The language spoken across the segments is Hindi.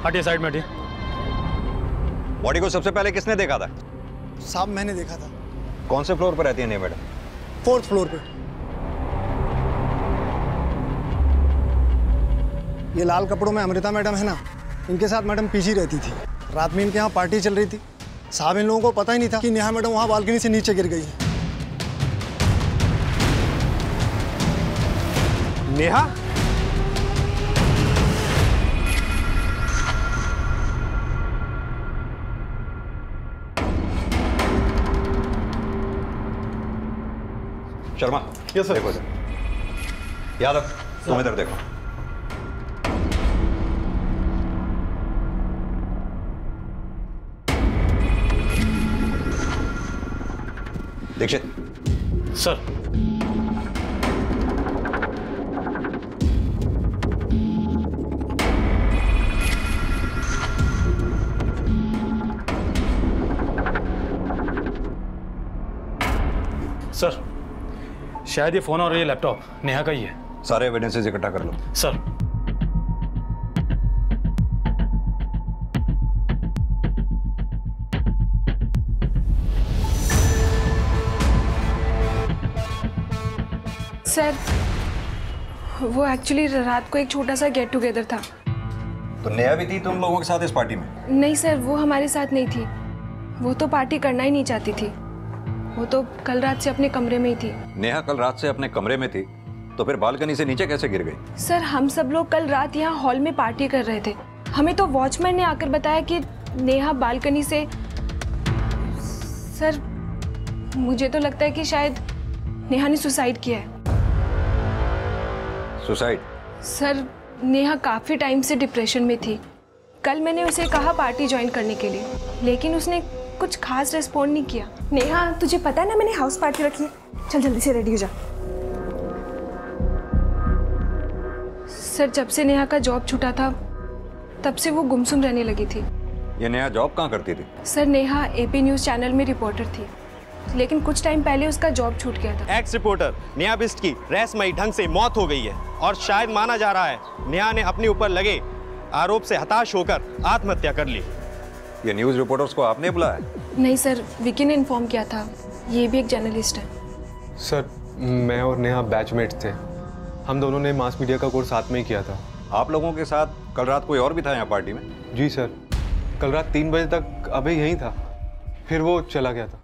हटिए साइड में हटिए। बॉडी को सबसे पहले किसने देखा था? साहब मैंने देखा था। कौन से फ्लोर पर रहती है नेहा मैडम? 4th फ्लोर पे। ये लाल कपड़ों में अमृता मैडम है ना, इनके साथ मैडम पीछे रहती थी। रात में इनके यहाँ पार्टी चल रही थी। साहब इन लोगों को पता ही नहीं था कि नेहा मैडम वहाँ बालकनी से नीचे गिर गई है। नेहा? Sharma, yes sir. देखो इधर। यादव, तुम इधर देखो। दीक्षित। सर। सर, शायद ये फोन और ये लैपटॉप नेहा का ही है। सारे एविडेंसेस इकट्ठा कर लो। सर। सर, वो एक्चुअली रात को एक छोटा सा गेट टुगेदर था। तो नेहा भी थी तुम लोगों के साथ इस पार्टी में? नहीं सर, वो हमारे साथ नहीं थी। वो तो पार्टी करना ही नहीं चाहती थी। वो तो कल रात से अपने कमरे में ही थी। नेहा कल रात से अपने कमरे में थी, तो फिर बालकनी से नीचे कैसे गिर गई? सर, हम सब लोग कल रात यहाँ हॉल में पार्टी कर रहे थे। हमें तो वॉचमैन ने आकर बताया कि नेहा बालकनी से। सर, मुझे तो लगता है कि शायद नेहा ने सुसाइड किया है। सुसाइड? सर, नेहा काफी टाइम से डिप्रेशन में थी। कल मैंने उसे कहा पार्टी ज्वाइन करने के लिए, लेकिन उसने कुछ खास रिस्पॉन्ड नहीं किया। नेहा, तुझे पता है ना मैंने हाउस पार्टी रखी है। चल जल्दी से रेडी हो जा। सर, जब से नेहा का जॉब छूटा था तब से वो गुमसुम रहने लगी थी। ये नेहा जॉब कहाँ करती थी? Sir, Neha AP news channel में रिपोर्टर थी, लेकिन कुछ टाइम पहले उसका जॉब छूट गया था। एक्स रिपोर्टर नेहा बिष्ट की रहस्यमयी ढंग से मौत हो गई है और शायद माना जा रहा है नेहा ने अपने ऊपर लगे आरोप से हताश होकर आत्महत्या कर ली। ये न्यूज़ रिपोर्टर्स को आपने बुलाया? नहीं सर, विकी ने इन्फॉर्म किया था। ये भी एक जर्नलिस्ट है। सर, मैं और नेहा बैचमेट्स थे। हम दोनों ने मास मीडिया का कोर्स साथ में ही किया था। आप लोगों के साथ कल रात कोई और भी था यहाँ पार्टी में? जी सर, कल रात 3 बजे तक अभय यहीं था, फिर वो चला गया था।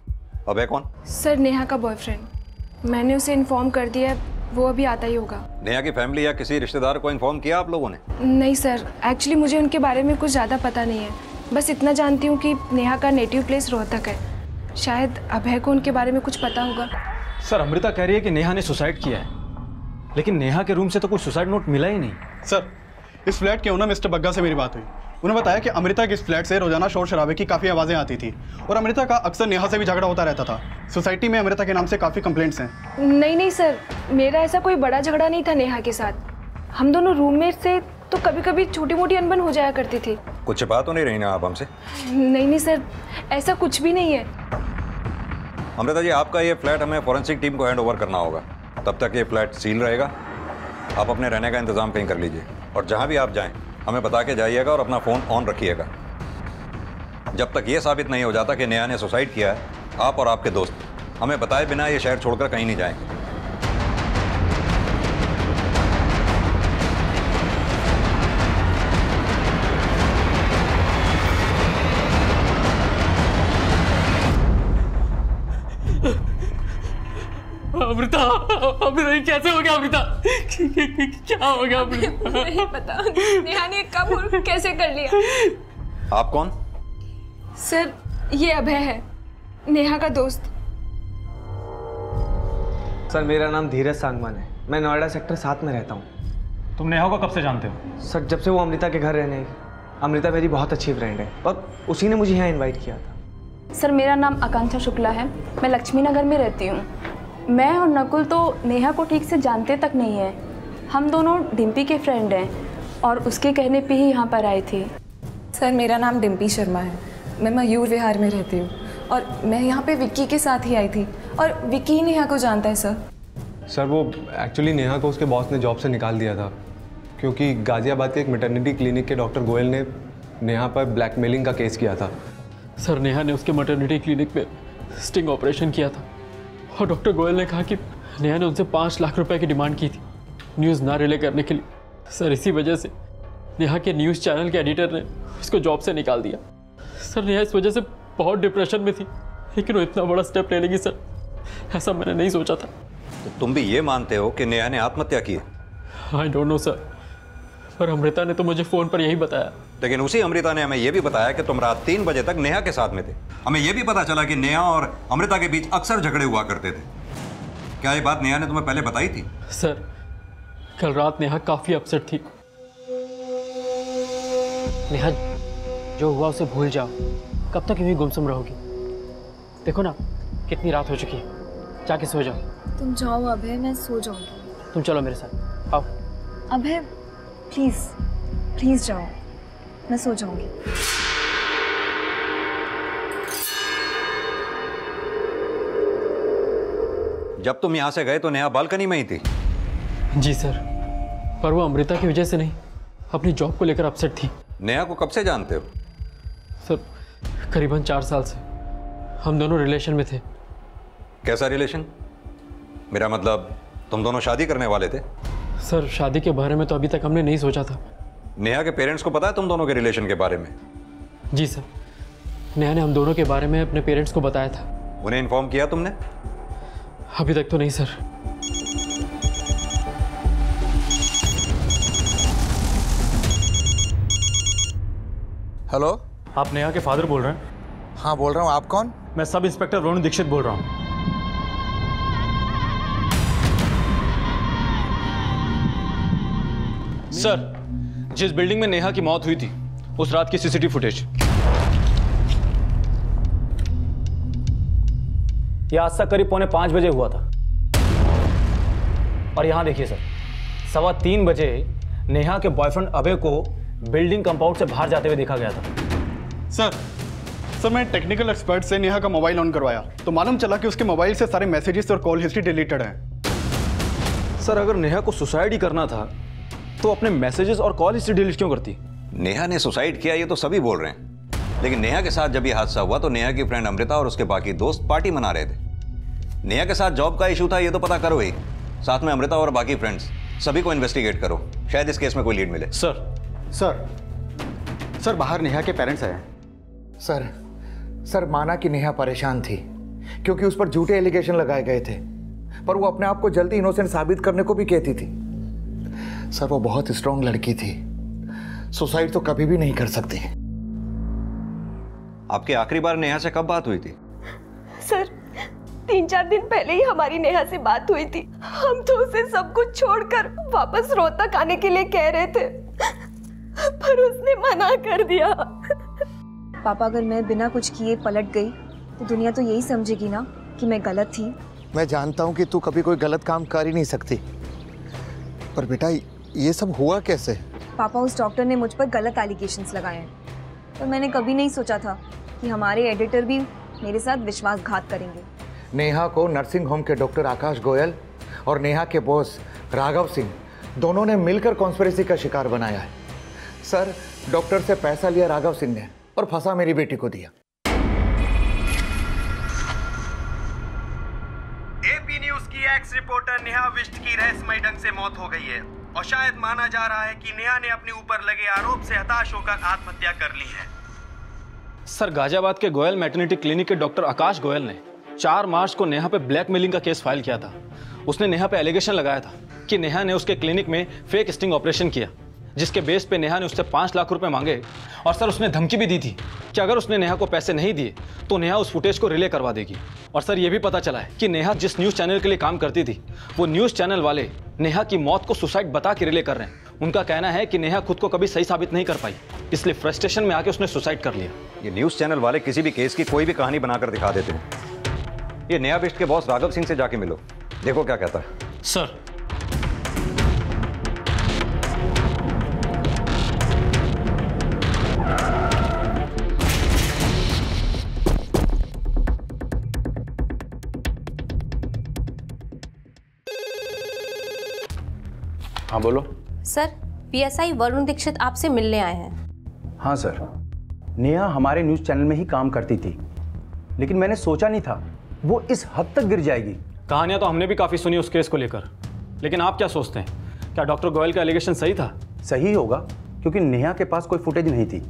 अभय कौन? सर, नेहा का बॉयफ्रेंड। मैंने उसे इन्फॉर्म कर दिया, वो अभी आता ही होगा। नेहा की फैमिली या किसी रिश्तेदार को इन्फॉर्म किया आप लोगों ने? नहीं सर, एक्चुअली मुझे उनके बारे में कुछ ज़्यादा पता नहीं है। बस इतना जानती हूँ कि नेहा का नेटिव प्लेस रोहतक है। शायद अभय को उनके बारे में कुछ पता होगा। सर, अमृता कह रही है कि नेहा ने सुसाइड किया है, लेकिन नेहा के रूम से तो कोई सुसाइड नोट मिला ही नहीं। सर, इस फ्लैट के ओनर मिस्टर बग्गा से मेरी बात हुई। उन्होंने बताया कि अमृता के इस फ्लैट से रोजाना शोर शराबे की काफ़ी आवाज़ें आती थी और अमृता का अक्सर नेहा से भी झगड़ा होता रहता था। सोसाइटी में अमृता के नाम से काफ़ी कंप्लेंट्स हैं। नहीं सर, मेरा ऐसा कोई बड़ा झगड़ा नहीं था नेहा के साथ। हम दोनों रूममेट से तो कभी कभी छोटी मोटी अनबन हो जाया करती थी। कुछ छिपा तो नहीं रही ना आप हमसे? नहीं सर, ऐसा कुछ भी नहीं है। अमृता जी, आपका ये फ्लैट हमें फॉरेंसिक टीम को हैंड ओवर करना होगा। तब तक ये फ्लैट सील रहेगा। आप अपने रहने का इंतजाम कहीं कर लीजिए और जहाँ भी आप जाएं हमें बता के जाइएगा और अपना फ़ोन ऑन रखिएगा। जब तक ये साबित नहीं हो जाता कि नेहा ने सुसाइड किया है, आप और आपके दोस्त हमें बताए बिना ये शहर छोड़कर कहीं नहीं जाएंगे। अमृता, अमृता ये कैसे हो गया? अमृता क्या हो गया? अमृता नहीं पता नेहा ने कब और कैसे कर लिया। आप कौन? सर, ये अभय है, नेहा का दोस्त। सर, मेरा नाम धीरज सांगवान है। मैं नोएडा सेक्टर 7 में रहता हूँ। तुम नेहा को कब से जानते हो? सर, जब से वो अमृता के घर रहने आई। अमृता मेरी बहुत अच्छी फ्रेंड है और उसी ने मुझे यहाँ इनवाइट किया था। सर, मेरा नाम आकांक्षा शुक्ला है। मैं लक्ष्मी नगर में रहती हूँ। मैं और नकुल तो नेहा को ठीक से जानते तक नहीं है। हम दोनों डिम्पी के फ्रेंड हैं और उसके कहने पे ही यहाँ पर आए थे। सर, मेरा नाम डिम्पी शर्मा है। मैं मयूर विहार में रहती हूँ और मैं यहाँ पे विक्की के साथ ही आई थी और विक्की ही नेहा को जानता है। सर, वो एक्चुअली नेहा को उसके बॉस ने जॉब से निकाल दिया था क्योंकि गाज़ियाबाद के एक मैटरनिटी क्लिनिक के डॉक्टर गोयल ने नेहा पर ब्लैकमेलिंग का केस किया था। सर नेहा ने उसके मैटरनिटी क्लिनिक में स्टिंग ऑपरेशन किया था और डॉक्टर गोयल ने कहा कि नेहा ने उनसे 5 लाख रुपए की डिमांड की थी न्यूज़ ना रिले करने के लिए। सर इसी वजह से नेहा के न्यूज़ चैनल के एडिटर ने उसको जॉब से निकाल दिया। सर नेहा इस वजह से बहुत डिप्रेशन में थी, लेकिन वो इतना बड़ा स्टेप ले लेगी सर, ऐसा मैंने नहीं सोचा था। तो तुम भी ये मानते हो कि नेहा ने आत्महत्या की है? आई डोंट नो सर, पर अमृता ने तो मुझे फ़ोन पर यही बताया। लेकिन उसी अमृता ने हमें यह भी बताया कि तुम रात 3 बजे तक नेहा के साथ में थे। हमें यह भी पता चला कि नेहा और अमृता के बीच अक्सर झगड़े हुआ करते थे। क्या ये बात नेहा ने तुम्हें पहले बताई थी? सर कल रात नेहा काफ़ी अपसेट थी। नेहा, जो हुआ उसे भूल जाओ। कब तक यूं ही गुमसुम रहोगी? देखो ना कितनी रात हो चुकी है, जाके सो जाओ। तुम जाओ अभय, मैं सो जाऊंगी। तुम चलो मेरे साथ, आओ। अभय प्लीज प्लीज जाओ, मैं सो जाऊंगी। जब तुम यहां से गए तो नेहा बालकनी में ही थी? जी सर, पर वो अमृता की वजह से नहीं, अपनी जॉब को लेकर अपसेट थी। नेहा को कब से जानते हो? सर करीबन 4 साल से हम दोनों रिलेशन में थे। कैसा रिलेशन? मेरा मतलब तुम दोनों शादी करने वाले थे? सर शादी के बारे में तो अभी तक हमने नहीं सोचा था। नेहा के पेरेंट्स को पता है तुम दोनों के रिलेशन के बारे में? जी सर, नेहा ने हम दोनों के बारे में अपने पेरेंट्स को बताया था। उन्हें इन्फॉर्म किया तुमने? अभी तक तो नहीं सर। हेलो, आप नेहा के फादर बोल रहे हैं? हाँ बोल रहा हूँ। आप कौन? मैं सब इंस्पेक्टर वरुण दीक्षित बोल रहा हूँ। सर, जिस बिल्डिंग में नेहा की मौत हुई थी उस रात की सीसीटीवी फुटेज। यह आज तक करीब 4:45 बजे हुआ था। और यहां देखिए सर, 3:15 बजे नेहा के बॉयफ्रेंड अभय को बिल्डिंग कंपाउंड से बाहर जाते हुए देखा गया था। सर मैं टेक्निकल एक्सपर्ट से नेहा का मोबाइल ऑन करवाया तो मालूम चला कि उसके मोबाइल से सारे मैसेजेस और कॉल हिस्ट्री डिलीटेड है। सर अगर नेहा को सुसाइड ही करना था तो अपने मैसेजेस और कॉल हिस्ट्री डिलीट क्यों करती? नेहा ने सुसाइड किया ये तो सभी बोल रहे हैं, लेकिन नेहा के साथ जब ये हादसा हुआ तो नेहा की फ्रेंड अमृता और उसके बाकी दोस्त पार्टी मना रहे थे। नेहा के साथ जॉब का इशू था ये तो पता करो ही, साथ में अमृता और बाकी फ्रेंड्स सभी को इन्वेस्टिगेट करो, शायद इस केस में कोई लीड मिले। सर बाहर नेहा के पेरेंट्स आए। सर माना कि नेहा परेशान थी क्योंकि उस पर झूठे एलिगेशन लगाए गए थे, पर वो अपने आप को जल्दी इनोसेंट साबित करने को भी कहती थी। सर वो बहुत स्ट्रांग लड़की थी, सुसाइड तो कभी भी नहीं कर सकती। आपकी आखिरी बार नेहा से कब बात हुई थी? सर 3-4 दिन पहले ही हमारी नेहा से बात हुई थी। हम तो उसे सब कुछ छोड़कर वापस रोहतक आने के लिए कह रहे थे, पर उसने मना कर दिया। पापा अगर मैं बिना कुछ किए पलट गई तो दुनिया तो यही समझेगी ना कि मैं गलत थी। मैं जानता हूँ कि तू कभी कोई गलत काम कर ही नहीं सकती, पर बेटा ये सब हुआ कैसे? पापा उस डॉक्टर ने मुझ पर गलत एलिगेशंस लगाए हैं, पर मैंने कभी नहीं सोचा था कि हमारे एडिटर भी मेरे साथ विश्वासघात करेंगे। नेहा को नर्सिंग होम के डॉक्टर आकाश गोयल और नेहा के बॉस राघव सिंह दोनों ने मिलकर कॉन्स्पिरेसी का शिकार बनाया है। सर डॉक्टर से पैसा लिया राघव सिंह ने और फंसा मेरी बेटी को दिया। एपी न्यूज की एक्स रिपोर्टर नेहा बिष्ट की रहस्यमय ढंग से मौत हो गई है और शायद माना जा रहा है कि नेहा ने अपने ऊपर लगे आरोप से हताश होकर आत्महत्या कर ली है। सर गाजियाबाद के गोयल मैटरनिटी क्लिनिक के डॉक्टर आकाश गोयल ने 4 मार्च को नेहा पे ब्लैकमेलिंग का केस फाइल किया था। उसने नेहा पे एलिगेशन लगाया था कि नेहा ने उसके क्लिनिक में फेक स्टिंग ऑपरेशन किया, जिसके बेस पे नेहा ने उससे 5 लाख रुपए मांगे और सर उसने धमकी भी दी थी कि अगर उसने नेहा को पैसे नहीं दिए तो नेहा उस फुटेज को रिले करवा देगी। और सर ये भी पता चला है कि नेहा जिस न्यूज़ चैनल के लिए काम करती थी वो न्यूज़ चैनल वाले नेहा की मौत को सुसाइड बता के रिले कर रहे हैं। उनका कहना है कि नेहा खुद को कभी सही साबित नहीं कर पाई, इसलिए फ्रस्ट्रेशन में आके उसने सुसाइड कर लिया। ये न्यूज़ चैनल वाले किसी भी केस की कोई भी कहानी बनाकर दिखा देते हैं। ये नेहा बिष्ट के बॉस राघव सिंह से जाके मिलो, देखो क्या कहता है। सर हाँ बोलो। सर पीएसआई वरुण दीक्षित आपसे मिलने आए हैं। हाँ सर, नेहा हमारे न्यूज़ चैनल में ही काम करती थी, लेकिन मैंने सोचा नहीं था वो इस हद तक गिर जाएगी। कहानियां तो हमने भी काफ़ी सुनी उस केस को लेकर, लेकिन आप क्या सोचते हैं, क्या डॉक्टर गोयल का एलिगेशन सही था? सही होगा, क्योंकि नेहा के पास कोई फुटेज नहीं थी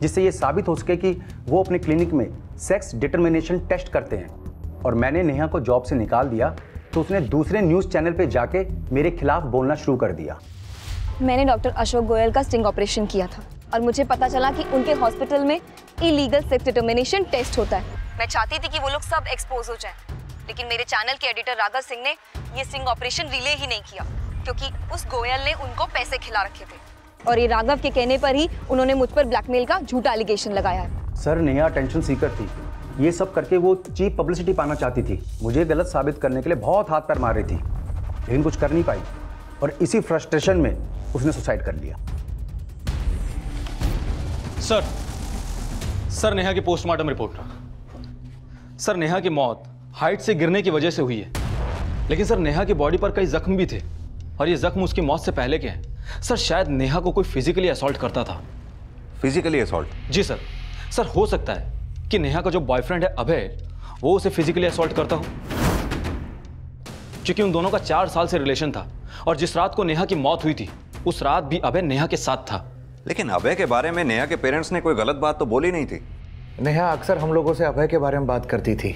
जिससे ये साबित हो सके कि वो अपने क्लिनिक में सेक्स डिटर्मिनेशन टेस्ट करते हैं। और मैंने नेहा को जॉब से निकाल दिया तो उसने दूसरे न्यूज़ चैनल पे जाके मेरे खिलाफ बोलना शुरू कर दिया। मैंने डॉक्टर अशोक गोयल का स्टिंग ऑपरेशन किया था और मुझे पता चला कि उनके हॉस्पिटल में इलीगल सेक्स डिटर्मिनेशन टेस्ट होता है। मैं चाहती थी कि वो लोग सब एक्सपोज हो जाएं, लेकिन मेरे चैनल के एडिटर राघव सिंह ने ये स्टिंग ऑपरेशन रिले ही नहीं किया, क्योंकि उस गोयल ने उनको पैसे खिला रखे थे और ये राघव के कहने पर ही उन्होंने मुझ पर ब्लैकमेल का झूठा एलिगेशन लगाया है। सर, नेहा टेंशन सीकर थी, ये सब करके वो चीप पब्लिसिटी पाना चाहती थी। मुझे गलत साबित करने के लिए बहुत हाथ पैर मार रही थी, लेकिन कुछ कर नहीं पाई और इसी फ्रस्ट्रेशन में उसने सुसाइड कर लिया। सर नेहा की पोस्टमार्टम रिपोर्ट। सर, नेहा की मौत हाइट से गिरने की वजह से हुई है, लेकिन सर नेहा की बॉडी पर कई जख्म भी थे और ये जख्म उसकी मौत से पहले के हैं। सर, शायद नेहा को कोई फिजिकली असॉल्ट करता था। Physically assault? जी सर। सर, हो सकता है कि नेहा का जो बॉयफ्रेंड है अभय, वो उसे फिजिकली असॉल्ट करता हो, क्योंकि उन दोनों का 4 साल से रिलेशन था और जिस रात को नेहा की मौत हुई थी उस रात भी अभय नेहा के साथ था। लेकिन अभय के बारे में नेहा के पेरेंट्स ने कोई गलत बात तो बोली नहीं थी। नेहा अक्सर हम लोगों से अभय के बारे में बात करती थी।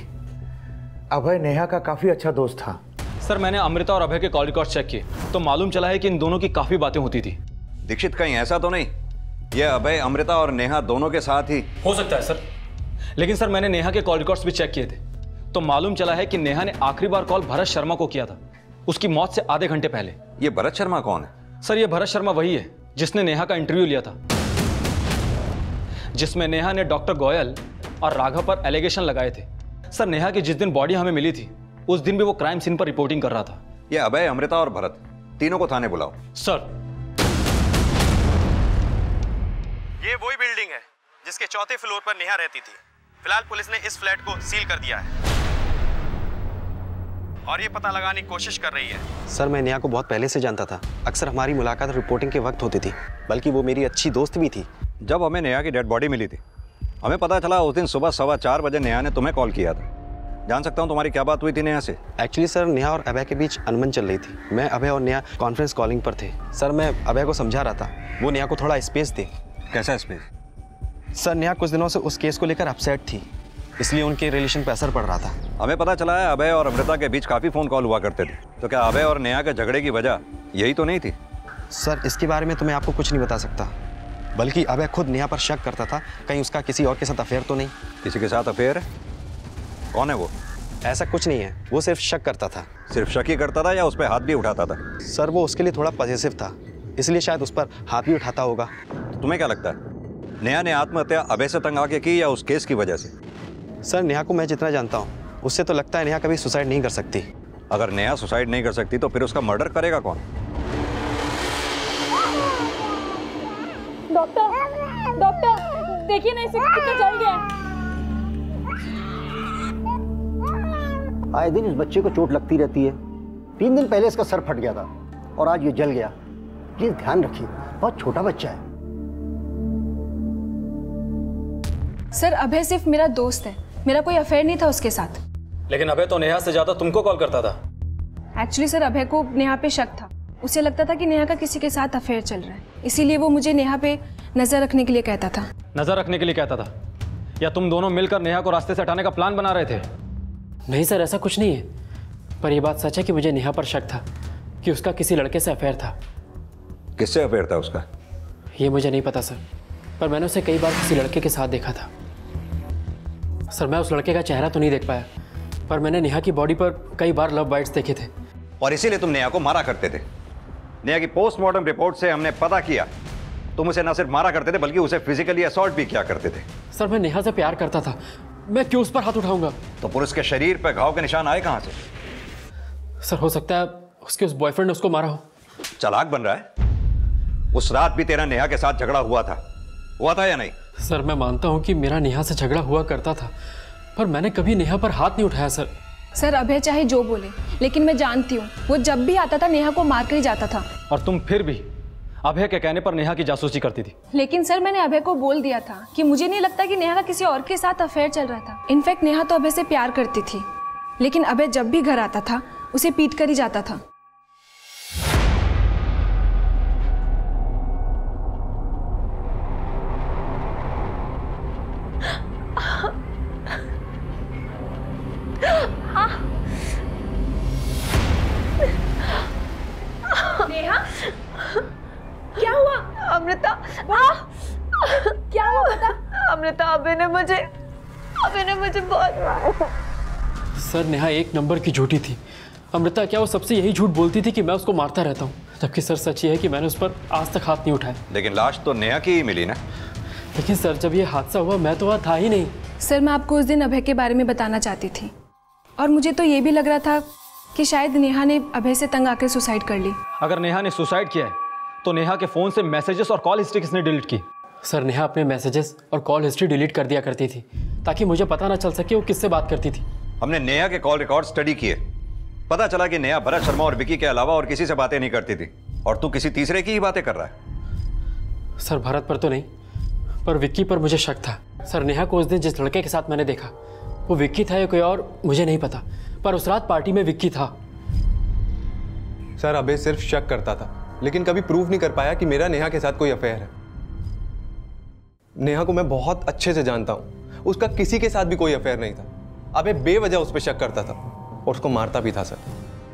अभय नेहा का काफी अच्छा दोस्त था। सर, मैंने अमृता और अभय के कॉल रिकॉर्ड चेक किए तो मालूम चला है कि इन दोनों की काफी बातें होती थी। दीक्षित, कहीं ऐसा तो नहीं ये अभय अमृता और नेहा दोनों के साथ ही? हो सकता है सर, लेकिन सर मैंने नेहा के कॉल रिकॉर्ड्स भी चेक किए थे तो मालूम चला है कि नेहा ने आखिरी बार कॉल भरत शर्मा को किया था उसकी मौत से आधे घंटे पहले। ये भरत शर्मा कौन है? सर, ये भरत शर्मा वही है जिसने नेहा का इंटरव्यू लिया था, जिसमें नेहा ने डॉक्टर गोयल और राघव पर एलिगेशन लगाए थे। सर, नेहा की जिस दिन बॉडी हमें मिली थी उस दिन भी वो क्राइम सीन पर रिपोर्टिंग कर रहा था। ये अभय, अमृता और भरत तीनों को थाने बुलाओ। सर। ये वही बिल्डिंग है जिसके 4थे फ्लोर पर नेहा रहती थी। फिलहाल पुलिस ने इस फ्लैट को सील कर दिया है और ये पता लगाने की कोशिश कर रही है। सर, मैं नेहा को बहुत पहले से जानता था। अक्सर हमारी मुलाकात रिपोर्टिंग के वक्त होती थी, बल्कि वो मेरी अच्छी दोस्त भी थी। जब हमें नेहा की डेड बॉडी मिली थी हमें पता चला उस दिन सुबह 4:15 बजे नेहा ने तुम्हें कॉल किया था। जान सकता हूँ तुम्हारी क्या बात हुई थी नेहा से? एक्चुअली सर, नेहा और अभय के बीच अनबन चल रही थी। मैं, अभय और नेहा कॉन्फ्रेंस कॉलिंग पर थे। सर, मैं अभय को समझा रहा था वो नेहा को थोड़ा स्पेस दे। कैसा स्पेस? सर, नेहा कुछ दिनों से उस केस को लेकर अपसेट थी, इसलिए उनके रिलेशन पर असर पड़ रहा था। हमें पता चला है अभय और अमृता के बीच काफ़ी फ़ोन कॉल हुआ करते थे, तो क्या अभय और नेहा के झगड़े की वजह यही तो नहीं थी? सर, इसके बारे में तो मैं आपको कुछ नहीं बता सकता, बल्कि अभय खुद नेहा पर शक करता था कहीं उसका किसी और के साथ अफेयर तो नहीं। किसी के साथ अफेयर है? कौन है वो? ऐसा कुछ नहीं है, वो सिर्फ शक करता था। सिर्फ शक ही करता था या उस पर हाथ भी उठाता था? सर, वो उसके लिए थोड़ा पॉजिटिव था, इसलिए शायद उस पर हाथ भी उठाता होगा। तुम्हें क्या लगता है, नेहा ने आत्महत्या अभय से तंग आके की या उस केस की वजह से? सर, नेहा को मैं जितना जानता हूँ उससे तो लगता है नेहा कभी सुसाइड नहीं कर सकती। अगर नेहा सुसाइड नहीं कर सकती तो फिर उसका मर्डर करेगा कौन? डॉक्टर देखिए ना, इसे कितना जल गया। आए दिन इस बच्चे को चोट लगती रहती है। 3 दिन पहले इसका सर फट गया था और आज ये जल गया। प्लीज ध्यान रखिए, बहुत छोटा बच्चा है। सर, अभय सिर्फ मेरा दोस्त है, मेरा कोई अफेयर नहीं था उसके साथ। लेकिन अभय तो नेहा से ज्यादा तुमको कॉल करता था। एक्चुअली सर, अभय को नेहा पे शक था। उसे लगता था कि नेहा का किसी के साथ अफेयर चल रहा है, इसीलिए वो मुझे नेहा पे नजर रखने के लिए कहता था। नजर रखने के लिए कहता था या तुम दोनों मिलकर नेहा को रास्ते से हटाने का प्लान बना रहे थे? नहीं सर, ऐसा कुछ नहीं है, पर यह बात सच है कि मुझे नेहा पर शक था कि उसका किसी लड़के से अफेयर था। किससे अफेयर था उसका? ये मुझे नहीं पता सर, पर मैंने उसे कई बार किसी लड़के के साथ देखा था। सर, मैं उस लड़के का चेहरा तो नहीं देख पाया, पर मैंने नेहा की बॉडी पर कई बार लव बाइट्स देखे थे। और इसीलिए तुम नेहा को मारा करते थे। नेहा की पोस्टमार्टम रिपोर्ट से हमने पता किया तुम उसे न सिर्फ मारा करते थे बल्कि उसे फिजिकली असॉल्ट भी किया करते थे। सर, मैं नेहा से प्यार करता था, मैं क्यों उस पर हाथ उठाऊंगा? तो पुरुष के शरीर पर घाव के निशान आए कहां से? सर, हो सकता है उसके उस बॉयफ्रेंड ने उसको मारा हो। चालाक बन रहा है। उस रात भी तेरा नेहा के साथ झगड़ा हुआ था या नहीं? सर, मैं मानता हूं कि मेरा नेहा से झगड़ा हुआ करता था, पर मैंने कभी नेहा पर हाथ नहीं उठाया। सर, अभय चाहे जो बोले, लेकिन मैं जानती हूँ वो जब भी आता था नेहा को मार कर ही जाता था। और तुम फिर भी अभय के कहने पर नेहा की जासूसी करती थी। लेकिन सर मैंने अभय को बोल दिया था कि मुझे नहीं लगता कि नेहा का किसी और के साथ अफेयर चल रहा था। इनफैक्ट नेहा तो अभय से प्यार करती थी, लेकिन अभय जब भी घर आता था उसे पीट कर ही जाता था। नेहा, क्या हुआ? अमृता, क्या हुआ बता? अमृता, अभय ने मुझे बहुत मारा। सर नेहा एक नंबर की झूठी थी। अमृता क्या वो सबसे यही झूठ बोलती थी कि मैं उसको मारता रहता हूँ, जबकि सर सच ये है कि मैंने उस पर आज तक हाथ नहीं उठाया। लेकिन लाश तो नेहा की ही मिली ना। लेकिन सर जब ये हादसा हुआ मैं तो वहाँ था ही नहीं। सर मैं आपको उस दिन अभय के बारे में बताना चाहती थी, और मुझे तो ये भी लग रहा था कि शायद नेहा ने अभय से तंग आकर सुसाइड कर ली। अगर नेहा ने सुसाइड किया है तो नेहा के फोन से मैसेजेस और कॉल हिस्ट्री किसने डिलीट की? सर नेहा अपने मैसेजेस और कॉल हिस्ट्री डिलीट कर दिया करती थी ताकि मुझे पता ना चल सके वो किससे बात करती थी। हमने नेहा के कॉल रिकॉर्ड स्टडी किए, पता चला कि नेहा भरत शर्मा और विकी के अलावा और किसी से बातें नहीं करती थी, और तू किसी तीसरे की ही बातें कर रहा है। सर भरत पर तो नहीं, पर विक्की पर मुझे शक था। सर नेहा को उस दिन जिस लड़के के साथ मैंने देखा वो विक्की था या कोई और मुझे नहीं पता, पर उस रात पार्टी में विक्की था। सर अभय सिर्फ शक करता था, लेकिन कभी प्रूव नहीं कर पाया कि मेरा नेहा के साथ कोई अफेयर है। नेहा को मैं बहुत अच्छे से जानता हूँ, उसका किसी के साथ भी कोई अफेयर नहीं था। अभय बेवजह उस पर शक करता था और उसको मारता भी था। सर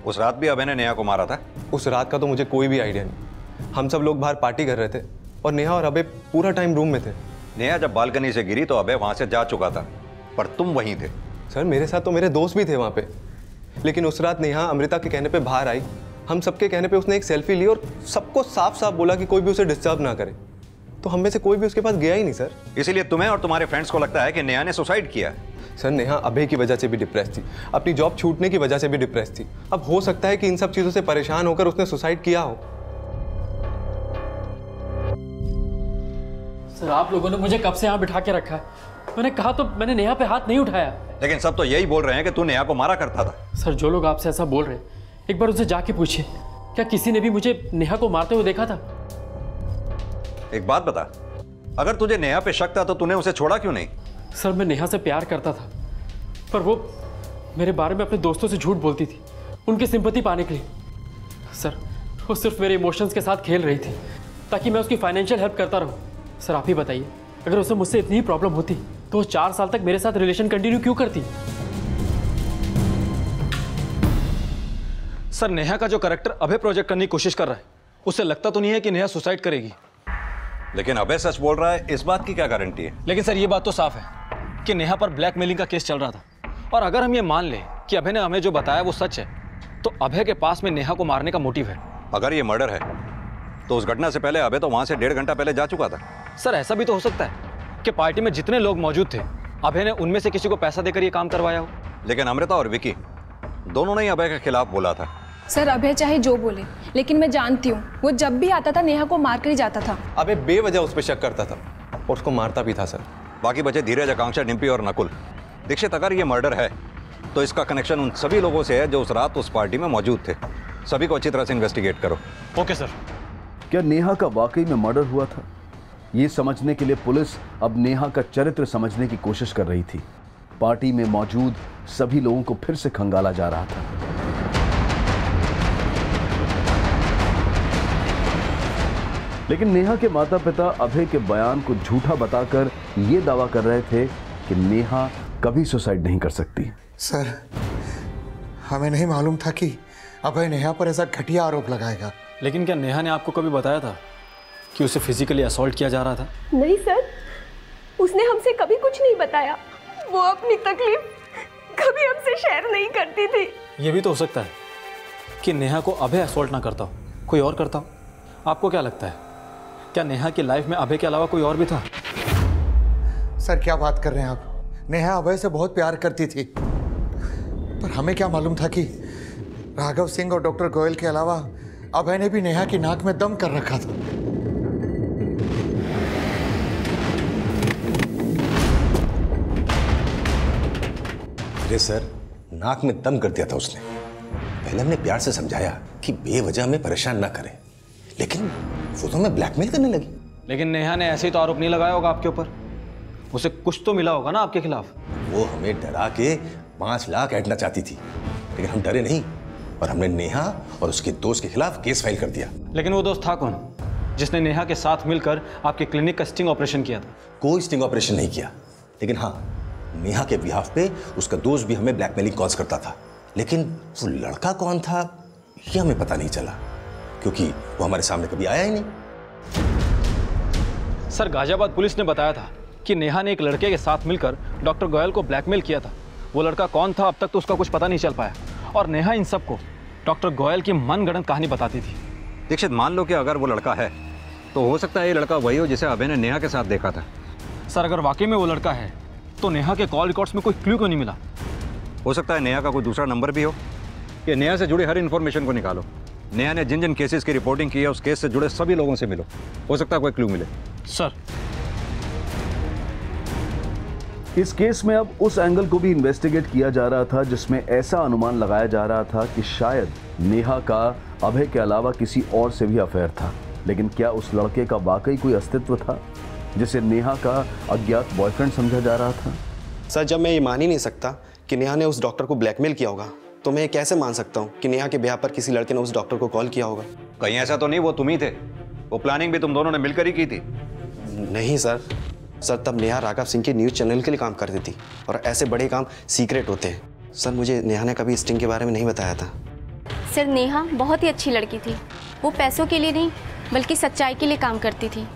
उस रात भी अभय ने नेहा को मारा था? उस रात का तो मुझे कोई भी आइडिया नहीं। हम सब लोग बाहर पार्टी कर रहे थे और नेहा और अभय पूरा टाइम रूम में थे। नेहा जब बालकनी से गिरी तो अभय वहां से जा चुका था, पर तुम वहीं थे। सर मेरे साथ तो मेरे दोस्त भी थे वहाँ पे, लेकिन उस रात नेहा अमृता के कहने पे बाहर आई। हम सबके कहने पे उसने एक सेल्फी ली और सबको साफ साफ बोला कि कोई भी उसे डिस्टर्ब ना करे, तो हम में से कोई भी उसके पास गया ही नहीं। सर इसीलिए तुम्हें और तुम्हारे फ्रेंड्स को लगता है कि नेहा ने सुसाइड किया? सर नेहा अभय की वजह से भी डिप्रेस थी, अपनी जॉब छूटने की वजह से भी डिप्रेस थी। अब हो सकता है कि इन सब चीजों से परेशान होकर उसने सुसाइड किया हो। सर आप लोगों ने मुझे कब से यहाँ बिठा के रखा है? मैंने कहा तो मैंने नेहा पे हाथ नहीं उठाया। लेकिन सब तो यही बोल रहे हैं कि तू नेहा को मारा करता था। सर जो लोग आपसे ऐसा बोल रहे हैं एक बार उनसे जाके पूछिए, क्या किसी ने भी मुझे नेहा को मारते हुए देखा था? एक बात बता, अगर तुझे नेहा पे शक था तो तूने उसे छोड़ा क्यों नहीं? सर मैं नेहा से प्यार करता था, पर वो मेरे बारे में अपने दोस्तों से झूठ बोलती थी उनकी सिंपैथी पाने के लिए। सर वो सिर्फ मेरे इमोशंस के साथ खेल रही थी ताकि मैं उसकी फाइनेंशियल हेल्प करता रहूं। सर आप ही बताइए, अगर उसे मुझसे इतनी ही प्रॉब्लम होती तो वो 4 साल तक मेरे साथ रिलेशन कंटिन्यू क्यों करती? सर नेहा का जो करेक्टर अभय प्रोजेक्ट करने की कोशिश कर रहा है, उससे लगता तो नहीं है कि नेहा सुसाइड करेगी। लेकिन अभय सच बोल रहा है, इस बात की क्या गारंटी है? लेकिन सर ये बात तो साफ है कि नेहा पर ब्लैकमेलिंग का केस चल रहा था, और अगर हम ये मान लें कि अभय ने हमें जो बताया वो सच है, तो अभय के पास में नेहा को मारने का मोटिव है। अगर ये मर्डर है तो उस घटना से पहले अभय तो वहां से 1.5 घंटा पहले जा चुका था। सर ऐसा भी तो हो सकता है कि पार्टी में जितने लोग मौजूद थे अभय ने उनमें से किसी को पैसा देकर ये काम करवाया हो। लेकिन अमृता और विकी दोनों ने ही अभय के खिलाफ बोला था। सर अभय चाहे जो बोले, लेकिन मैं जानती हूँ वो जब भी आता था नेहा को मार कर ही जाता था। अभय बेवजह उस पर शक करता था और उसको मारता भी था। सर बाकी बचे धीरज, आकांक्षा, डिम्पी और नकुल। दीक्षित अगर ये मर्डर है तो इसका कनेक्शन उन सभी लोगों से है जो उस रात उस पार्टी में मौजूद थे। सभी को अच्छी तरह से इन्वेस्टिगेट करो। Okay sir. क्या नेहा का वाकई में मर्डर हुआ था? ये समझने के लिए पुलिस अब नेहा का चरित्र समझने की कोशिश कर रही थी। पार्टी में मौजूद सभी लोगों को फिर से खंगाला जा रहा था। लेकिन नेहा के माता पिता अभय के बयान को झूठा बताकर यह दावा कर रहे थे कि नेहा कभी सुसाइड नहीं कर सकती। सर हमें नहीं मालूम था कि अभय नेहा पर ऐसा घटिया आरोप लगाएगा। लेकिन क्या नेहा ने आपको कभी बताया था कि उसे फिजिकली असॉल्ट किया जा रहा था? नहीं सर, उसने हमसे कभी कुछ नहीं बताया। वो अपनी तकलीफ कभी हमसे शेयर नहीं करती थी। यह भी तो हो सकता है कि नेहा को अभय असॉल्ट ना करता हो, कोई और करता हो। आपको क्या लगता है, क्या नेहा की लाइफ में अभय के अलावा कोई और भी था? सर क्या बात कर रहे हैं आप? नेहा अभय से बहुत प्यार करती थी, पर हमें क्या मालूम था कि राघव सिंह और डॉक्टर गोयल के अलावा अभय ने भी नेहा की नाक में दम कर रखा था। अरे सर, नाक में दम कर दिया था उसने। पहले हमने प्यार से समझाया कि बेवजह हमें परेशान ना करें, लेकिन वो तो हमें ब्लैकमेल करने लगी। लेकिन नेहा ने ऐसे ही तो आरोप नहीं लगाया होगा आपके ऊपर। उसे कुछ तो मिला होगा ना आपके खिलाफ। वो हमें डरा के 5 लाख ऐंठना चाहती थी, लेकिन हम डरे नहीं और हमने नेहा और उसके दोस्त के खिलाफ केस फाइल कर दिया। लेकिन वो दोस्त था कौन जिसने नेहा के साथ मिलकर आपके क्लिनिक का स्टिंग ऑपरेशन किया था? कोई स्टिंग ऑपरेशन नहीं किया, लेकिन हाँ, नेहा के बिहाफ पे उसका दोस्त भी हमें ब्लैकमेलिंग कॉल्स करता था। लेकिन वो लड़का कौन था ये हमें पता नहीं चला, क्योंकि वो हमारे सामने कभी आया ही नहीं। सर, गाजियाबाद पुलिस ने बताया था कि नेहा ने एक लड़के के साथ मिलकर डॉक्टर गोयल को ब्लैकमेल किया था। वो लड़का कौन था अब तक तो उसका कुछ पता नहीं चल पाया, और नेहा इन सबको डॉक्टर गोयल की मनगढ़ंत कहानी बताती थी। दीक्षित, मान लो कि अगर वो लड़का है तो हो सकता है ये लड़का वही हो जिसे अभय ने नेहा के साथ देखा था। सर, अगर वाकई में वो लड़का है तो नेहा के कॉल रिकॉर्ड्स में कोई क्लू क्यों नहीं मिला? हो सकता है नेहा का कोई दूसरा नंबर भी हो, कि नेहा से जुड़ी हर इन्फॉर्मेशन को निकालो। नेहा ने जिन जिन केसेस की रिपोर्टिंग की है उस केस से जुड़े सभी लोगों से मिलो, हो सकता है कोई क्लू मिले। सर, इस केस में अब उस एंगल को भी इन्वेस्टिगेट किया जा रहा था जिसमें ऐसा अनुमान लगाया जा रहा था कि शायद नेहा का अभय के अलावा किसी और से भी अफेयर था। लेकिन क्या उस लड़के का वाकई कोई अस्तित्व था जिसे नेहा का अज्ञात बॉयफ्रेंड समझा जा रहा था? सर, जब मैं ये मान ही नहीं सकता कि नेहा ने उस डॉक्टर को ब्लैकमेल किया होगा, तो मैं ये कैसे मान सकता हूँ कि नेहा के ब्याह पर किसी लड़के ने उस डॉक्टर को कॉल किया होगा? कहीं ऐसा तो नहीं वो तुम ही थे? वो प्लानिंग भी तुम दोनों ने मिलकर ही की थी? नहीं सर, तब नेहा राघव सिंह के न्यूज़ चैनल के लिए काम करती थी और ऐसे बड़े काम सीक्रेट होते हैं। सर, मुझे नेहा ने कभी स्टिंग के बारे में नहीं बताया था। सर, नेहा बहुत ही अच्छी लड़की थी। वो पैसों के लिए नहीं बल्कि सच्चाई के लिए काम करती थी,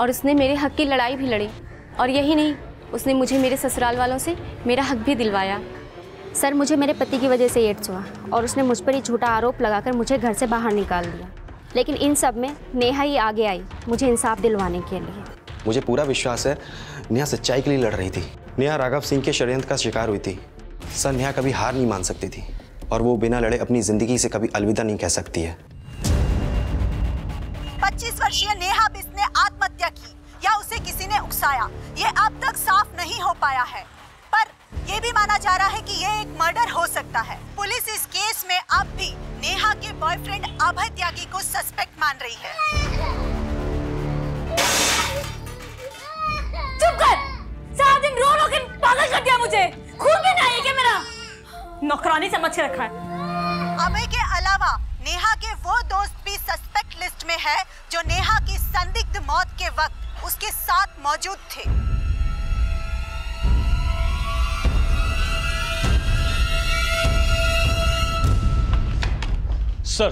और उसने मेरे हक की लड़ाई भी लड़ी। और यही नहीं, उसने मुझे मेरे ससुराल वालों से मेरा हक भी दिलवाया। सर, मुझे मेरे पति की वजह से एड्स हुआ और उसने मुझ पर ही झूठा आरोप लगाकर मुझे घर से बाहर निकाल दिया। लेकिन इन सब में नेहा ही आगे आई मुझे इंसाफ दिलवाने के लिए। मुझे पूरा विश्वास है नेहा सच्चाई के लिए लड़ रही थी। नेहा राघव सिंह के षड्यंत्र का शिकार हुई थी। सर, नेहा कभी हार नहीं मान सकती थी और वो बिना लड़े अपनी जिंदगी से कभी अलविदा नहीं कह सकती है। 25 वर्षीय नेहा बिष्ट ने आत्महत्या की या उसे किसी ने उकसाया, ये अब तक साफ नहीं हो पाया है, पर ये भी माना जा रहा है कि ये एक मर्डर हो सकता है। पुलिस इस केस में अब भी नेहा के बॉयफ्रेंड अभय त्यागी को सस्पेक्ट मान रही है। चुप कर! सारा दिन रो रो के पागल कर दिया मुझे। खून भी नहीं है क्या मेरा? नौकरानी समझ के रखा है। अभय के अलावा नेहा के वो दोस्त भी सस्पेक्ट लिस्ट में है जो नेहा की संदिग्ध मौत के वक्त उसके साथ मौजूद थे। सर,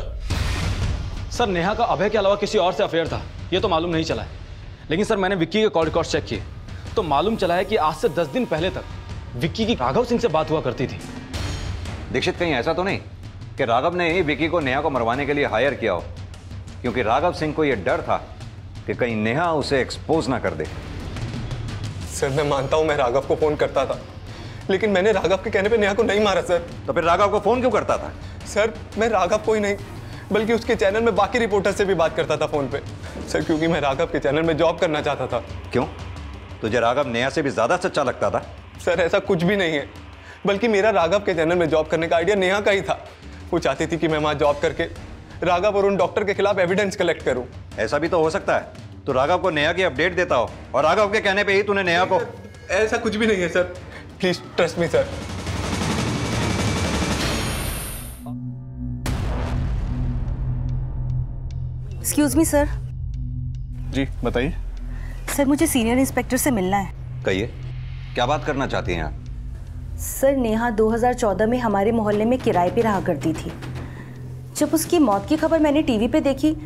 नेहा का अभय के अलावा किसी और से अफेयर था ये तो मालूम नहीं चला है। लेकिन सर, मैंने विक्की के कॉल रिकॉर्ड चेक किए तो मालूम चला है कि आज से 10 दिन पहले तक विक्की की राघव सिंह से बात हुआ करती थी। दीक्षित, कहीं ऐसा तो नहीं कि राघव ने ही विक्की को नेहा को मरवाने के लिए हायर किया हो? क्योंकि राघव सिंह को यह डर था कि कहीं नेहा उसे एक्सपोज ना कर दे। सर, मैं मानता हूं मैं राघव को फोन करता था, लेकिन मैंने राघव के कहने पे नेहा को नहीं मारा सर। तो फिर राघव को फोन क्यों करता था? सर, मैं राघव को ही नहीं बल्कि उसके चैनल में बाकी रिपोर्टर से भी बात करता था फोन पे सर, क्योंकि मैं राघव के चैनल में जॉब करना चाहता था। क्यों? तुझे राघव नेहा से भी ज्यादा सच्चा लगता था? सर, ऐसा कुछ भी नहीं है, बल्कि मेरा राघव के चैनल में जॉब करने का आइडिया नेहा का ही था। वो चाहती थी कि मैं वहां जॉब करके राघव और उन डॉक्टर के खिलाफ एविडेंस कलेक्ट करूं। ऐसा भी तो हो सकता है तो राघव को नेहा की अपडेट देता हो और राघव के कहने पे ही तूने नेहा को। ऐसा कुछ भी नहीं है sir, please trust me sir. Excuse me sir. जी बताइए। सर, मुझे सीनियर इंस्पेक्टर से मिलना है। कहिए, क्या बात करना चाहती हैं आप? सर, नेहा 2014 में हमारे मोहल्ले में किराए पे रहा करती थी। जब उसकी मौत की खबर मैंने टीवी पे देखी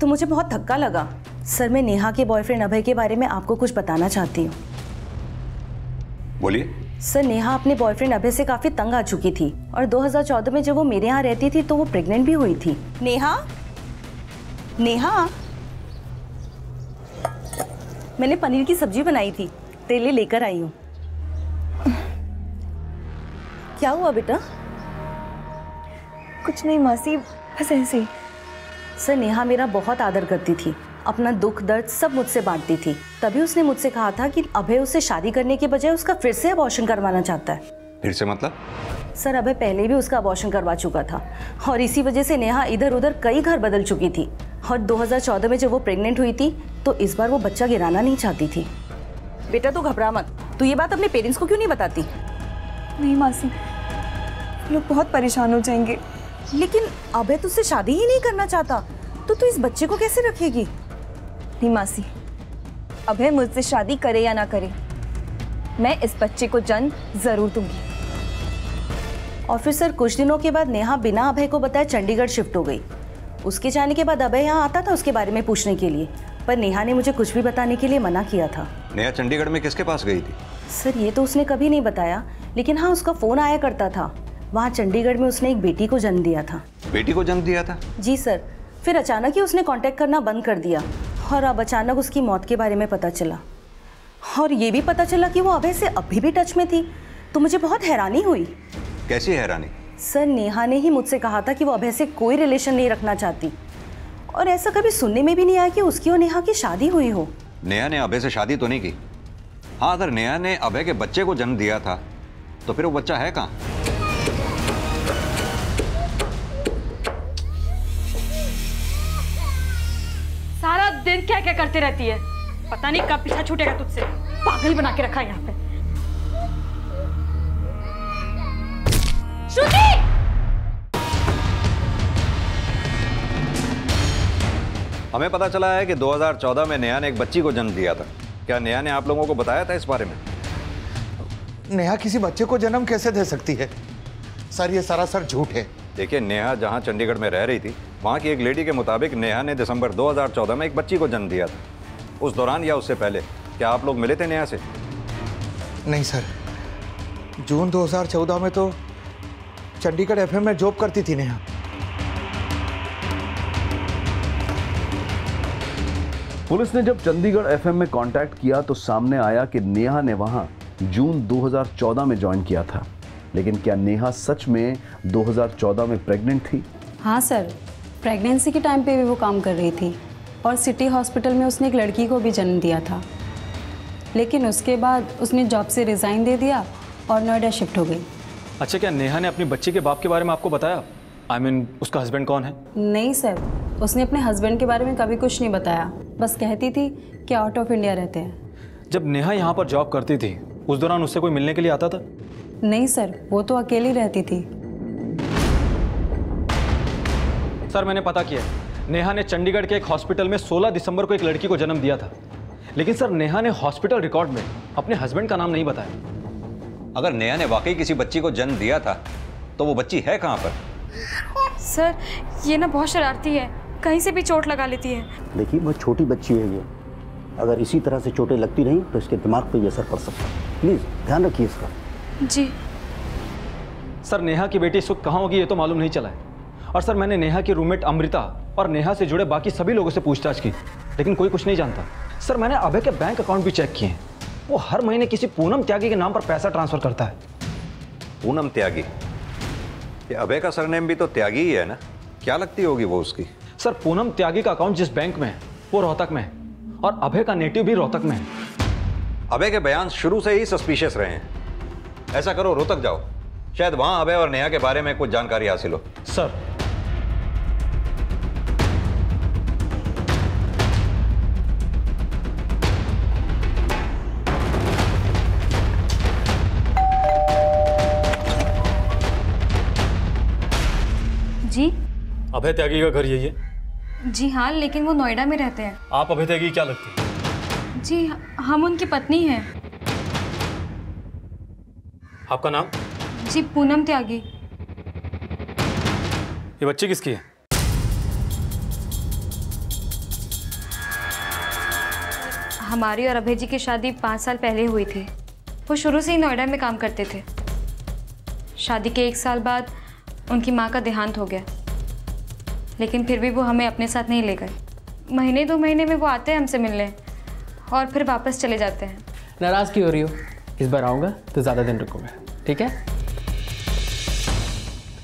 तो मुझे बहुत धक्का लगा। सर, मैं नेहा के बॉयफ्रेंड अभय के बारे में आपको कुछ बताना चाहती हूँ। बोलिए। सर, नेहा अपने बॉयफ्रेंड अभय से काफी तंग आ चुकी थी और 2014 में जब वो मेरे यहाँ रहती थी तो वो प्रेग्नेंट भी हुई थी। नेहा, मैंने पनीर की सब्जी बनाई थी, तेरे लिए लेकर आई हूँ। क्या हुआ बेटा? कुछ नहीं मासी, बस ऐसे ही। सर, नेहा मेरा बहुत आदर करती थी, अपना दुख दर्द सब मुझसे बांटती थी। तभी उसने मुझसे कहा था कि अभय उससे शादी करने के बजाय उसका फिर से अबॉर्शन करवाना चाहता है। फिर से मतलब? सर, अभय पहले भी उसका अबॉर्शन करवा चुका था और इसी वजह से नेहा इधर उधर कई घर बदल चुकी थी। और 2014 में जब वो प्रेग्नेंट हुई थी तो इस बार वो बच्चा गिराना नहीं चाहती थी। बेटा तू घबरा मत, तू ये बात अपने पेरेंट्स को क्यों नहीं बताती? नहीं मासी, वो लोग बहुत परेशान हो जाएंगे। लेकिन अभय तुझसे शादी ही नहीं करना चाहता तो तू इस बच्चे को कैसे रखेगी? नहीं मासी, अभय मुझसे शादी करे या ना करे, मैं इस बच्चे को जन्म जरूर दूंगी। और फिर सर कुछ दिनों के बाद नेहा बिना अभय को बताए चंडीगढ़ शिफ्ट हो गई। उसके जाने के बाद अभय यहाँ आता था उसके बारे में पूछने के लिए, पर नेहा ने मुझे कुछ भी बताने के लिए मना किया था। नेहा चंडीगढ़ में किसके पास गई थी? सर ये तो उसने कभी नहीं बताया, लेकिन हाँ उसका फ़ोन आया करता था। वहाँ चंडीगढ़ में उसने एक बेटी को जन्म दिया था। बेटी को जन्म दिया था? जी सर। फिर अचानक ही उसने कांटेक्ट करना बंद कर दिया और अब अचानक उसकी मौत के बारे में पता चला। और ये भी पता चला कि वो अभय से अभी भी टच में थी, तो मुझे बहुत हैरानी हुई। कैसी हैरानी? सर नेहा ने ही मुझसे कहा था कि वो अभय से कोई रिलेशन नहीं रखना चाहती, और ऐसा कभी सुनने में भी नहीं आया कि उसकी और नेहा की शादी हुई हो। नेहा ने अभय से शादी तो नहीं की। हाँ, अगर नेहा ने अभय के बच्चे को जन्म दिया था तो फिर वो बच्चा है कहाँ? सारा दिन क्या क्या करती रहती है, पता नहीं कब पीछा छूटेगा तुझसे। पागल बना के रखा है यहाँ पे। श्रुति! हमें पता चला है कि 2014 में नेहा ने एक बच्ची को जन्म दिया था। क्या नेहा ने आप लोगों को बताया था इस बारे में? नेहा किसी बच्चे को जन्म कैसे दे सकती है? सर ये सरासर झूठ है। देखिए, नेहा जहाँ चंडीगढ़ में रह रही थी वहाँ की एक लेडी के मुताबिक नेहा ने दिसंबर 2014 में एक बच्ची को जन्म दिया था। उस दौरान या उससे पहले क्या आप लोग मिले थे नेहा से? नहीं सर, जून 2014 में तो चंडीगढ़ एफएम में जॉब करती थी नेहा। पुलिस ने जब चंडीगढ़ एफएम में कांटेक्ट किया तो सामने आया कि नेहा ने वहां जून 2014 में ज्वाइन किया था। लेकिन क्या नेहा सच में 2014 में प्रेग्नेंट थी? हाँ सर, प्रेगनेंसी के टाइम पे भी वो काम कर रही थी और सिटी हॉस्पिटल में उसने एक लड़की को भी जन्म दिया था। लेकिन उसके बाद उसने जॉब से रिज़ाइन दे दिया और नोएडा शिफ्ट हो गई। अच्छा, क्या नेहा ने अपनी बच्ची के बाप के बारे में आपको बताया? I mean, उसका हस्बैंड कौन है? नहीं सर, उसने अपने हस्बैंड के बारे में कभी कुछ नहीं बताया, बस कहती थी कि आउट ऑफ इंडिया रहते हैं। जब नेहा यहाँ पर जॉब करती थी उस दौरान उससे कोई मिलने के लिए आता था? नहीं सर, वो तो अकेली रहती थी। सर मैंने पता किया, नेहा ने चंडीगढ़ के एक हॉस्पिटल में 16 दिसंबर को एक लड़की को जन्म दिया था। लेकिन सर नेहा ने हॉस्पिटल रिकॉर्ड में अपने हस्बैंड का नाम नहीं बताया। अगर नेहा ने वाकई किसी बच्ची को जन्म दिया था तो वो बच्ची है कहाँ पर? सर ये ना बहुत शरारती है, कहीं से भी चोट लगा लेती है। देखिए वो छोटी बच्ची है ये, अगर इसी तरह से चोटें लगती रहीं तो इसके दिमाग पे ये असर पड़ सकता है। प्लीज़ ध्यान रखिए इसका। जी सर, नेहा की बेटी इस वक्त कहाँ होगी ये तो मालूम नहीं चला है। और सर मैंने नेहा की रूममेट अमृता और नेहा से जुड़े बाकी सभी लोगों से पूछताछ की, लेकिन कोई कुछ नहीं जानता। सर मैंने अभय के बैंक अकाउंट भी चेक किए, वो हर महीने किसी पूनम त्यागी के नाम पर पैसा ट्रांसफर करता है। पूनम त्यागी? ये अभय का सरनेम भी तो त्यागी ही है ना? क्या लगती होगी वो उसकी? सर पूनम त्यागी का अकाउंट जिस बैंक में है वो रोहतक में है और अभय का नेटिव भी रोहतक में है। अभय के बयान शुरू से ही सस्पिशियस रहे हैं। ऐसा करो, रोहतक जाओ, शायद वहां अभय और नेहा के बारे में कुछ जानकारी हासिल हो। सर जी अभय त्यागी का घर यही है? जी हाँ, लेकिन वो नोएडा में रहते हैं। आप अभय त्यागी क्या लगती है? जी हम उनकी पत्नी हैं। आपका नाम? जी पूनम त्यागी। ये बच्ची किसकी है? हमारी और अभय जी की शादी 5 साल पहले हुई थी। वो शुरू से ही नोएडा में काम करते थे। शादी के 1 साल बाद उनकी माँ का देहांत हो गया, लेकिन फिर भी वो हमें अपने साथ नहीं ले गए। महीने 2 महीने में वो आते हैं हमसे मिलने और फिर वापस चले जाते हैं। नाराज़ क्यों हो रही हो? इस बार आऊँगा तो ज़्यादा दिन रुकूंगा, ठीक है?